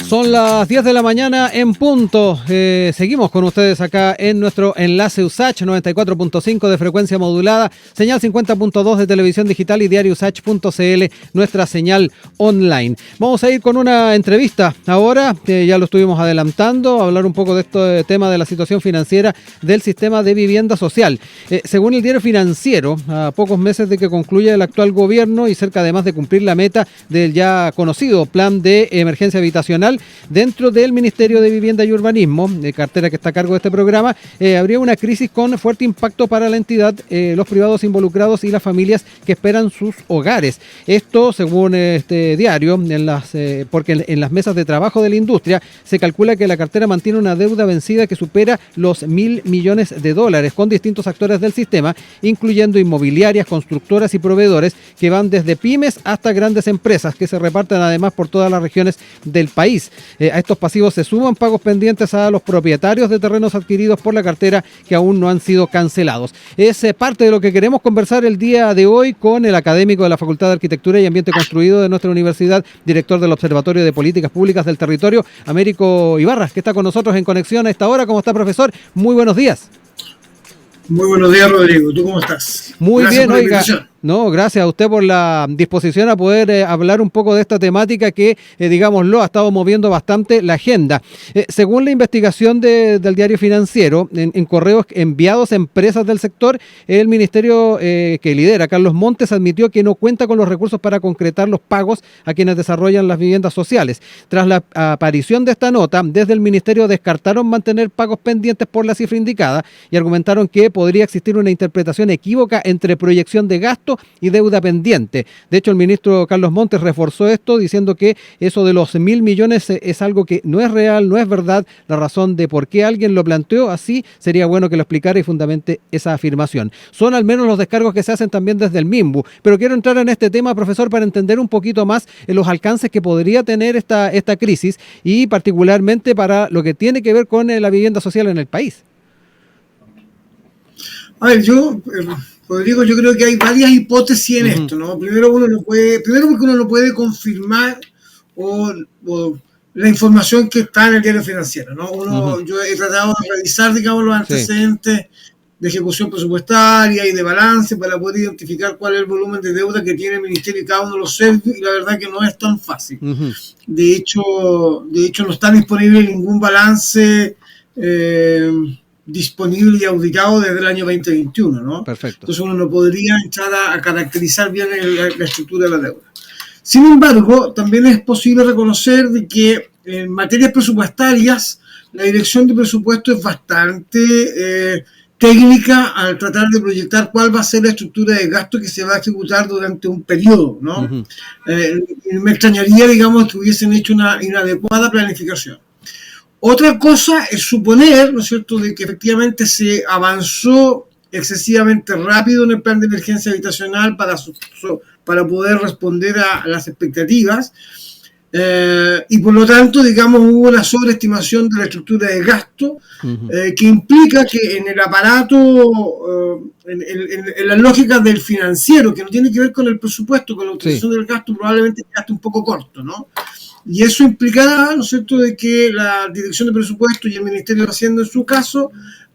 Son las 10 de la mañana en punto. Seguimos con ustedes acá en nuestro enlace USACH 94.5 de frecuencia modulada, señal 50.2 de televisión digital y diario usach.cl, nuestra señal online. Vamos a ir con una entrevista ahora, ya lo estuvimos adelantando, a hablar un poco de este tema de la situación financiera del sistema de vivienda social. Según el diario Financiero, a pocos meses de que concluya el actual gobierno y cerca además de cumplir la meta del ya conocido plan de emergencia habitacional, dentro del Ministerio de Vivienda y Urbanismo, de cartera que está a cargo de este programa, habría una crisis con fuerte impacto para la entidad, los privados involucrados y las familias que esperan sus hogares. Esto, según este diario, porque en las mesas de trabajo de la industria se calcula que la cartera mantiene una deuda vencida que supera los $1.000 millones con distintos actores del sistema, incluyendo inmobiliarias, constructoras y proveedores que van desde pymes hasta grandes empresas que se reparten además por todas las regiones del país. A estos pasivos se suman pagos pendientes a los propietarios de terrenos adquiridos por la cartera que aún no han sido cancelados. Es parte de lo que queremos conversar el día de hoy con el académico de la Facultad de Arquitectura y Ambiente Construido de nuestra universidad, director del Observatorio de Políticas Públicas del Territorio, Américo Ibarra, que está con nosotros en conexión a esta hora. ¿Cómo está, profesor? Muy buenos días. Muy buenos días, Rodrigo. ¿Tú cómo estás? Muy bien, oiga. No, gracias a usted por la disposición a poder hablar un poco de esta temática que, digámoslo, ha estado moviendo bastante la agenda. Según la investigación del diario Financiero, en correos enviados a empresas del sector, el ministerio que lidera, Carlos Montes, admitió que no cuenta con los recursos para concretar los pagos a quienes desarrollan las viviendas sociales. Tras la aparición de esta nota, desde el ministerio descartaron mantener pagos pendientes por la cifra indicada y argumentaron que podría existir una interpretación equívoca entre proyección de gasto y deuda pendiente. De hecho, el ministro Carlos Montes reforzó esto diciendo que eso de los 1.000 millones es algo que no es real, no es verdad. La razón de por qué alguien lo planteó así sería bueno que lo explicara y fundamente esa afirmación. Son al menos los descargos que se hacen también desde el MIMBU. Pero quiero entrar en este tema, profesor, para entender un poquito más los alcances que podría tener esta crisis y particularmente para lo que tiene que ver con la vivienda social en el país. A ver, Rodrigo, yo creo que hay varias hipótesis en esto, ¿no? Primero porque uno no puede confirmar o la información que está en el diario Financiero, ¿no? Yo he tratado de revisar, digamos, los antecedentes de ejecución presupuestaria y de balance para poder identificar cuál es el volumen de deuda que tiene el ministerio y cada uno de los servicios, y la verdad que no es tan fácil. De hecho, no está disponible ningún balance disponible y auditado desde el año 2021, ¿no? Perfecto. Entonces uno no podría entrar a caracterizar bien la estructura de la deuda. Sin embargo, también es posible reconocer de que en materias presupuestarias la dirección de presupuesto es bastante técnica al tratar de proyectar cuál va a ser la estructura de gasto que se va a ejecutar durante un periodo, ¿no? Me extrañaría, digamos, que hubiesen hecho una inadecuada planificación. Otra cosa es suponer, ¿no es cierto?, de que efectivamente se avanzó excesivamente rápido en el plan de emergencia habitacional para poder responder a las expectativas y por lo tanto, digamos, hubo una sobreestimación de la estructura de gasto que implica que en el aparato, en la lógica del financiero, que no tiene que ver con el presupuesto, con la utilización del gasto, probablemente gaste un poco corto, ¿no? Y eso implicará, ¿no es cierto?, de que la Dirección de Presupuesto y el Ministerio de Hacienda, en su caso,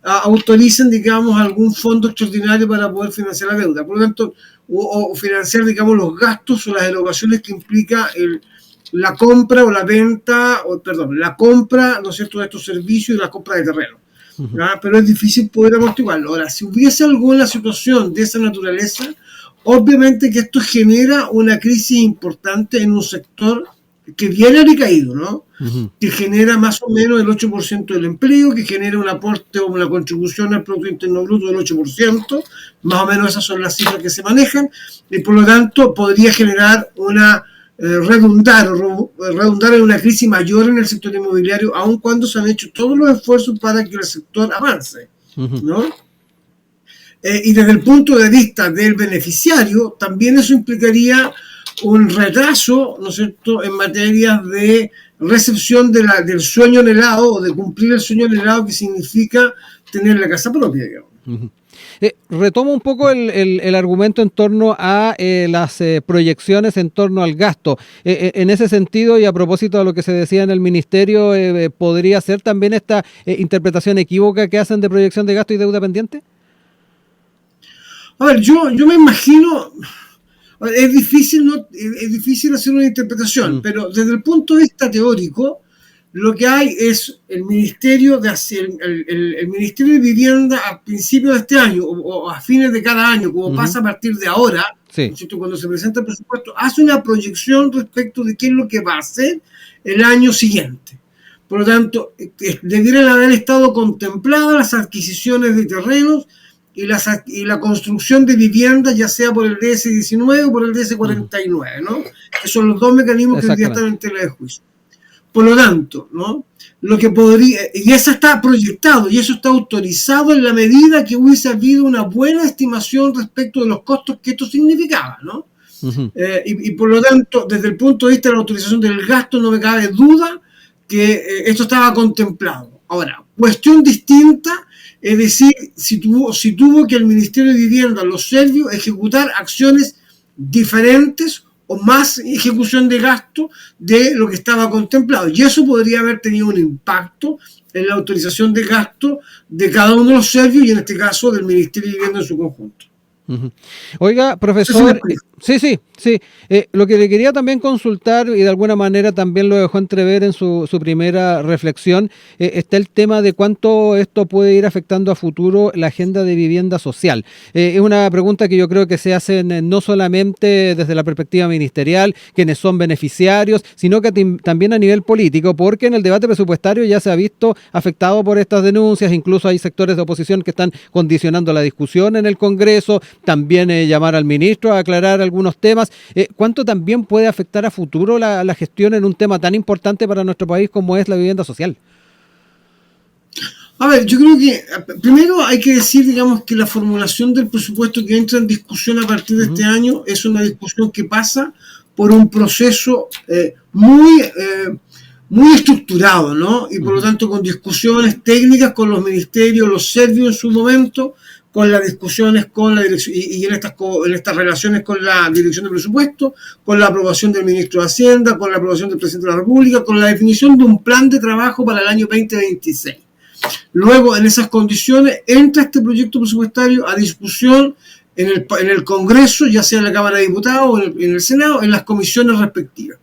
autoricen, digamos, algún fondo extraordinario para poder financiar la deuda. Por lo tanto, o financiar, digamos, los gastos o las erogaciones que implica la compra o la venta, la compra, ¿no es cierto?, de estos servicios y la compra de terreno. Pero es difícil poder amortiguarlo. Ahora, si hubiese alguna situación de esa naturaleza, obviamente que esto genera una crisis importante en un sector que viene decaído, ¿no? Que genera más o menos el 8% del empleo, que genera un aporte o una contribución al Producto Interno Bruto del 8%, más o menos esas son las cifras que se manejan, y por lo tanto podría generar redundar en una crisis mayor en el sector inmobiliario, aun cuando se han hecho todos los esfuerzos para que el sector avance, ¿no? Y desde el punto de vista del beneficiario, también eso implicaría un retraso, ¿no es cierto?, en materia de recepción del sueño anhelado o de cumplir el sueño anhelado que significa tener la casa propia, digamos. Retomo un poco el argumento en torno a las proyecciones en torno al gasto. En ese sentido, y a propósito de lo que se decía en el ministerio, ¿podría ser también esta interpretación equívoca que hacen de proyección de gasto y deuda pendiente? A ver, yo me imagino, es difícil, ¿no? Es difícil hacer una interpretación, pero desde el punto de vista teórico, lo que hay es el Ministerio el Ministerio de Vivienda a principios de este año o a fines de cada año, como pasa a partir de ahora, sí. Cuando se presenta el presupuesto, hace una proyección respecto de qué es lo que va a hacer el año siguiente. Por lo tanto, debieran haber estado contempladas las adquisiciones de terrenos y la construcción de viviendas, ya sea por el DS-19 o por el DS-49, ¿no? Que son los dos mecanismos que ya están en tela de juicio. Por lo tanto, ¿no? Lo que podría, y eso está proyectado y eso está autorizado en la medida que hubiese habido una buena estimación respecto de los costos que esto significaba, ¿no? Y por lo tanto, desde el punto de vista de la autorización del gasto, no me cabe duda que esto estaba contemplado. Ahora, cuestión distinta, es decir, si tuvo que el Ministerio de Vivienda, los servicios, ejecutar acciones diferentes o más ejecución de gasto de lo que estaba contemplado. Y eso podría haber tenido un impacto en la autorización de gasto de cada uno de los servicios y en este caso del Ministerio de Vivienda en su conjunto. Oiga, profesor, sí. Lo que le quería también consultar, y de alguna manera también lo dejó entrever en su primera reflexión, está el tema de cuánto esto puede ir afectando a futuro la agenda de vivienda social. Es una pregunta que yo creo que se hacen no solamente desde la perspectiva ministerial, quienes son beneficiarios, sino que también a nivel político, porque en el debate presupuestario ya se ha visto afectado por estas denuncias, incluso hay sectores de oposición que están condicionando la discusión en el Congreso, también llamar al ministro a aclarar algunos temas. ¿Cuánto también puede afectar a futuro la gestión en un tema tan importante para nuestro país como es la vivienda social? A ver, yo creo que primero hay que decir, digamos, que la formulación del presupuesto que entra en discusión a partir de este año es una discusión que pasa por un proceso muy estructurado, ¿no? Y por lo tanto con discusiones técnicas con los ministerios, los servicios en su momento, con las discusiones con la dirección y en estas relaciones con la dirección de presupuesto, con la aprobación del ministro de Hacienda, con la aprobación del presidente de la República, con la definición de un plan de trabajo para el año 2026. Luego, en esas condiciones, entra este proyecto presupuestario a discusión en el Congreso, ya sea en la Cámara de Diputados o en el Senado, en las comisiones respectivas.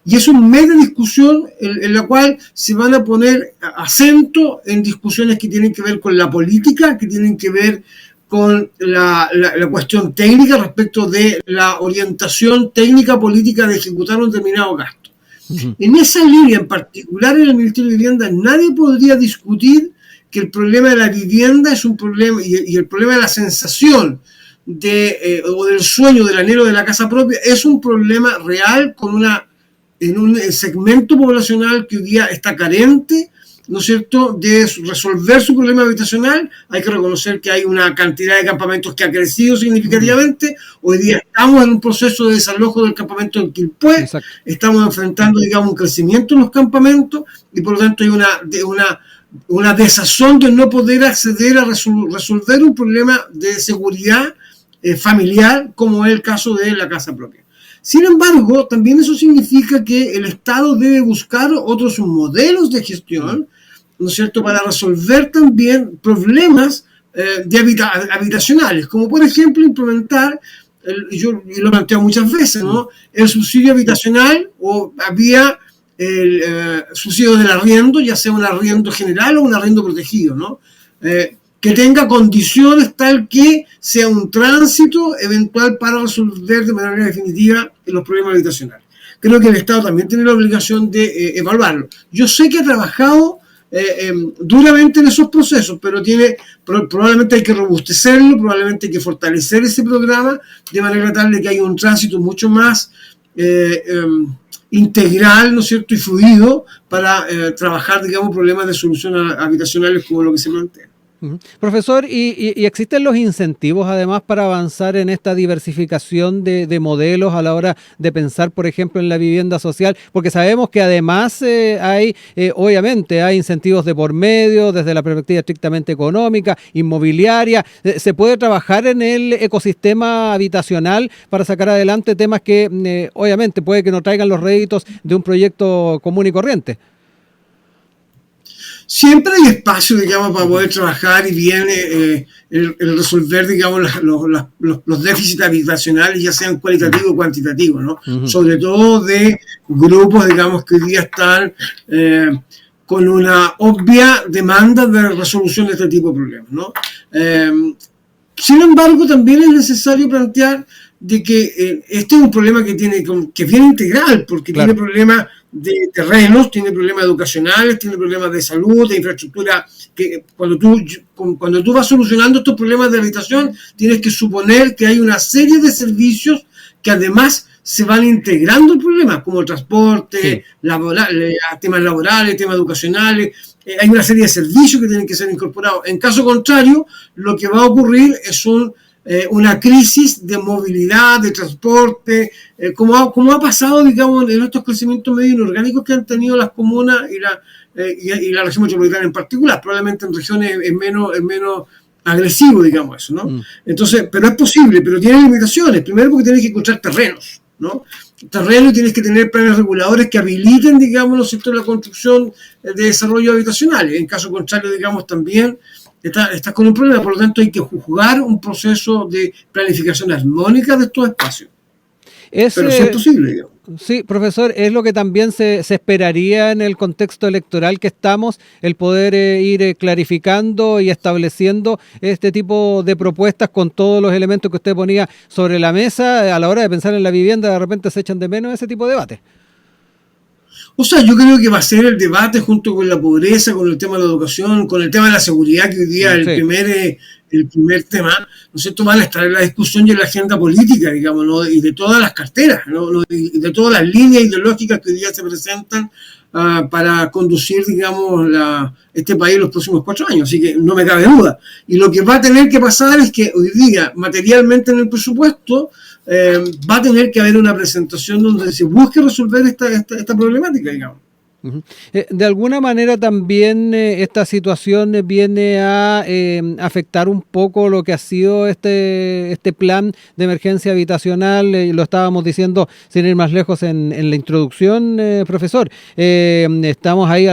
Y es un mes de discusión en la cual se van a poner acento en discusiones que tienen que ver con la política, que tienen que ver con la cuestión técnica respecto de la orientación técnica política de ejecutar un determinado gasto. En esa línea en particular en el Ministerio de Vivienda nadie podría discutir que el problema de la vivienda es un problema y el problema de la sensación o del sueño, del anhelo de la casa propia es un problema real en un segmento poblacional que hoy día está carente, ¿no es cierto?, de resolver su problema habitacional. Hay que reconocer que hay una cantidad de campamentos que ha crecido significativamente. Hoy día estamos en un proceso de desalojo del campamento en Quilpué. Exacto. Estamos enfrentando, digamos, un crecimiento en los campamentos y por lo tanto hay una desazón de no poder acceder a resolver un problema de seguridad familiar como es el caso de la casa propia. Sin embargo, también eso significa que el Estado debe buscar otros modelos de gestión, ¿no es cierto?, para resolver también problemas habitacionales, como por ejemplo implementar, yo lo he planteado muchas veces, ¿no?, el subsidio habitacional o había el subsidio del arriendo, ya sea un arriendo general o un arriendo protegido, ¿no?, que tenga condiciones tal que sea un tránsito eventual para resolver de manera definitiva los problemas habitacionales. Creo que el Estado también tiene la obligación de evaluarlo. Yo sé que ha trabajado duramente en esos procesos, pero probablemente hay que robustecerlo, probablemente hay que fortalecer ese programa de manera tal de que haya un tránsito mucho más integral, ¿no es cierto?, y fluido para trabajar, digamos, problemas de solución habitacionales como lo que se plantea. Ujú. Profesor, ¿y existen los incentivos además para avanzar en esta diversificación de modelos a la hora de pensar, por ejemplo, en la vivienda social? Porque sabemos que además obviamente, hay incentivos de por medio, desde la perspectiva estrictamente económica, inmobiliaria. Se puede trabajar en el ecosistema habitacional para sacar adelante temas que obviamente puede que no traigan los réditos de un proyecto común y corriente. Siempre hay espacio, digamos, para poder trabajar y bien el resolver, digamos, los déficits habitacionales, ya sean cualitativos o cuantitativos, ¿no? Uh-huh. Sobre todo de grupos, digamos, que hoy día están con una obvia demanda de resolución de este tipo de problemas, ¿no? Sin embargo, también es necesario plantear de que este es un problema que es bien integral, porque claro, tiene problemas de terrenos, tiene problemas educacionales, tiene problemas de salud, de infraestructura, que cuando tú vas solucionando estos problemas de habitación, tienes que suponer que hay una serie de servicios que además se van integrando el problema, como el transporte, sí, temas laborales, temas educacionales. Hay una serie de servicios que tienen que ser incorporados. En caso contrario, lo que va a ocurrir es una crisis de movilidad, de transporte, como ha pasado, digamos, en estos crecimientos medios inorgánicos que han tenido las comunas y la región metropolitana en particular. Probablemente en regiones es menos agresivo, digamos, eso, ¿no? Entonces, pero es posible, pero tiene limitaciones. Primero porque tienes que encontrar terrenos, ¿no? Terreno, y tienes que tener planes reguladores que habiliten, digamos, los sectores de la construcción de desarrollo habitacional. En caso contrario, digamos, también estás con un problema. Por lo tanto, hay que jugar un proceso de planificación armónica de estos espacios. Pero sí es posible, digamos. Sí, profesor, es lo que también se esperaría en el contexto electoral que estamos, el poder ir clarificando y estableciendo este tipo de propuestas con todos los elementos que usted ponía sobre la mesa. A la hora de pensar en la vivienda, de repente se echan de menos ese tipo de debate. O sea, yo creo que va a ser el debate junto con la pobreza, con el tema de la educación, con el tema de la seguridad, que hoy día sí, el primer tema, ¿no es cierto?, van a estar en la discusión y en la agenda política, digamos, ¿no? Y de todas las carteras, ¿no? Y de todas las líneas ideológicas que hoy día se presentan para conducir, digamos, este país en los próximos 4 años. Así que no me cabe duda. Y lo que va a tener que pasar es que hoy día, materialmente en el presupuesto, va a tener que haber una presentación donde se busque resolver esta problemática, digamos. De alguna manera también esta situación viene a afectar un poco lo que ha sido este plan de emergencia habitacional. Lo estábamos diciendo sin ir más lejos en la introducción, profesor. Estamos ahí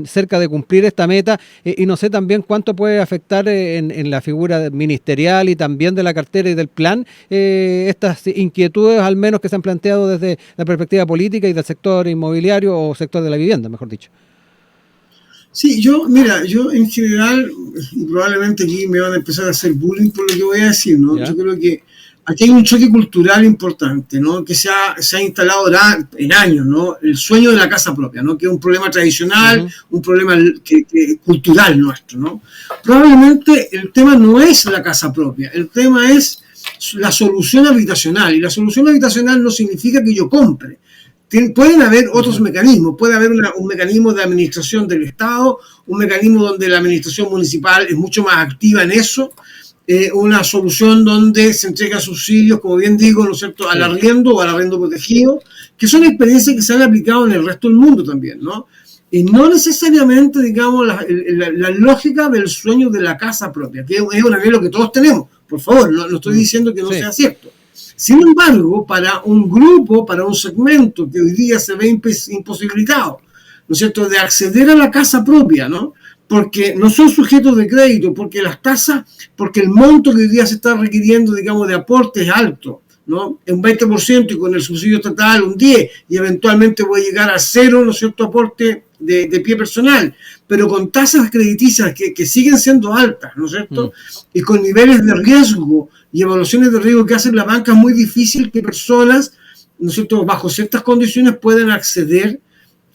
cerca de cumplir esta meta y no sé también cuánto puede afectar en la figura ministerial y también de la cartera y del plan estas inquietudes, al menos que se han planteado desde la perspectiva política y del sector inmobiliario o sector de la vivienda, mejor dicho. Sí, yo en general, y probablemente aquí me van a empezar a hacer bullying por lo que voy a decir, ¿no? ¿Ya? Yo creo que aquí hay un choque cultural importante, ¿no? Que se ha instalado en años, ¿no? El sueño de la casa propia, ¿no? Que es un problema tradicional, un problema cultural nuestro, ¿no? Probablemente el tema no es la casa propia, el tema es la solución habitacional, y la solución habitacional no significa que yo compre. Pueden haber otros mecanismos, puede haber un mecanismo de administración del Estado, un mecanismo donde la administración municipal es mucho más activa en eso, una solución donde se entrega subsidios, como bien digo, ¿no es cierto?, al arriendo o al arriendo protegido, que son experiencias que se han aplicado en el resto del mundo también, ¿no? Y no necesariamente, digamos, la lógica del sueño de la casa propia, que es un anhelo que todos tenemos, por favor, no estoy diciendo que no sea cierto. Sin embargo, para un grupo, para un segmento que hoy día se ve imposibilitado, ¿no es cierto?, de acceder a la casa propia, ¿no? Porque no son sujetos de crédito, porque las tasas, porque el monto que hoy día se está requiriendo, digamos, de aporte es alto, ¿no? Un 20% y con el subsidio estatal un 10%, y eventualmente puede llegar a 0, ¿no es cierto?, aporte de pie personal, pero con tasas crediticias que siguen siendo altas, ¿no es cierto?, y con niveles de riesgo y evaluaciones de riesgo que hacen la banca, es muy difícil que personas, ¿no es cierto?, bajo ciertas condiciones puedan acceder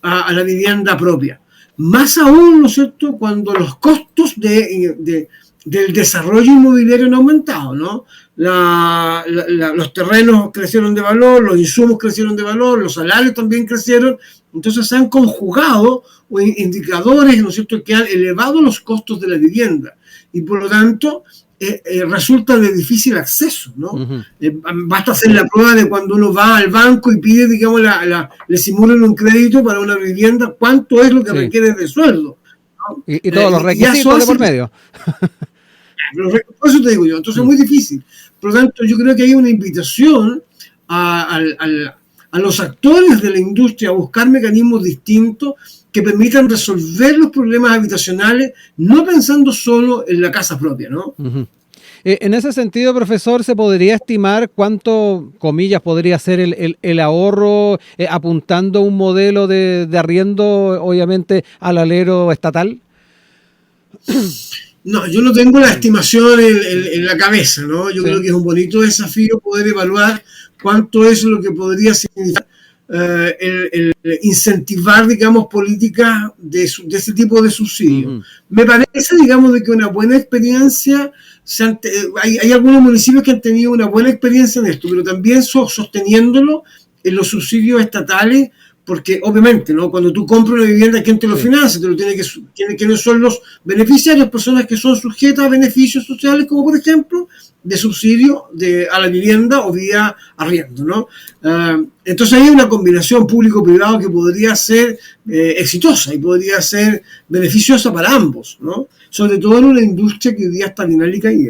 a la vivienda propia. Más aún, ¿no es cierto?, cuando los costos del desarrollo inmobiliario han aumentado, ¿no? Los terrenos crecieron de valor, los insumos crecieron de valor, los salarios también crecieron, entonces se han conjugado indicadores, ¿no es cierto?, que han elevado los costos de la vivienda. y por lo tanto resulta de difícil acceso, ¿no? Basta hacer la prueba de cuando uno va al banco y pide, digamos, le simulan un crédito para una vivienda, cuánto es lo que requiere de sueldo, ¿no? Y todos los requisitos de por medio. Por eso te digo yo, entonces es muy difícil. Por lo tanto, yo creo que hay una invitación a los actores de la industria a buscar mecanismos distintos que permitan resolver los problemas habitacionales, no pensando solo en la casa propia, ¿no? En ese sentido, profesor, ¿se podría estimar cuánto, comillas, podría ser el ahorro apuntando un modelo de arriendo, obviamente, al alero estatal? No, yo no tengo la estimación en la cabeza, ¿no? Yo creo que es un bonito desafío poder evaluar cuánto es lo que podría significar el incentivar, digamos, políticas de este tipo de subsidios. Me parece, digamos, de que una buena experiencia, hay algunos municipios que han tenido una buena experiencia en esto, pero también sosteniéndolo en los subsidios estatales, porque obviamente, ¿no? Cuando tú compras una vivienda, ¿quién te lo financia? Te lo ¿quiénes son los beneficiarios? Personas que son sujetas a beneficios sociales, como por ejemplo, de subsidio a la vivienda o vía arriendo, ¿no? Entonces hay una combinación público-privado que podría ser exitosa y podría ser beneficiosa para ambos, ¿no? Sobre todo en una industria que hoy día está dinámica y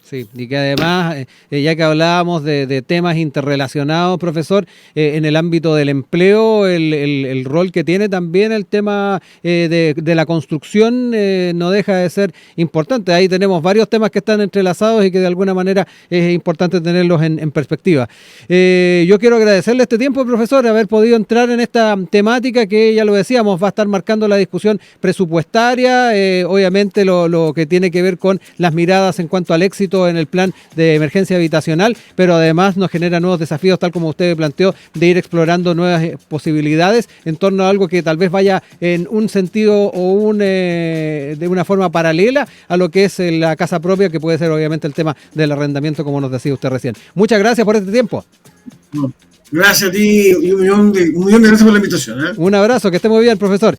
Sí, y que además, ya que hablábamos de temas interrelacionados, profesor, en el ámbito del empleo, el rol que tiene también el tema de la construcción no deja de ser importante. Ahí tenemos varios temas que están entrelazados y que de alguna manera es importante tenerlos en perspectiva. Yo quiero agradecerle este tiempo, profesor, de haber podido entrar en esta temática que, ya lo decíamos, va a estar marcando la discusión presupuestaria, obviamente lo que tiene que ver con las miradas en cuanto al éxito en el plan de emergencia habitacional, pero además nos genera nuevos desafíos, tal como usted planteó, de ir explorando nuevas posibilidades en torno a algo que tal vez vaya en un sentido o de una forma paralela a lo que es la casa propia, que puede ser obviamente el tema del arrendamiento, como nos decía usted recién. Muchas gracias por este tiempo. Gracias a ti y un millón de gracias por la invitación. Un abrazo, que esté muy bien, profesor.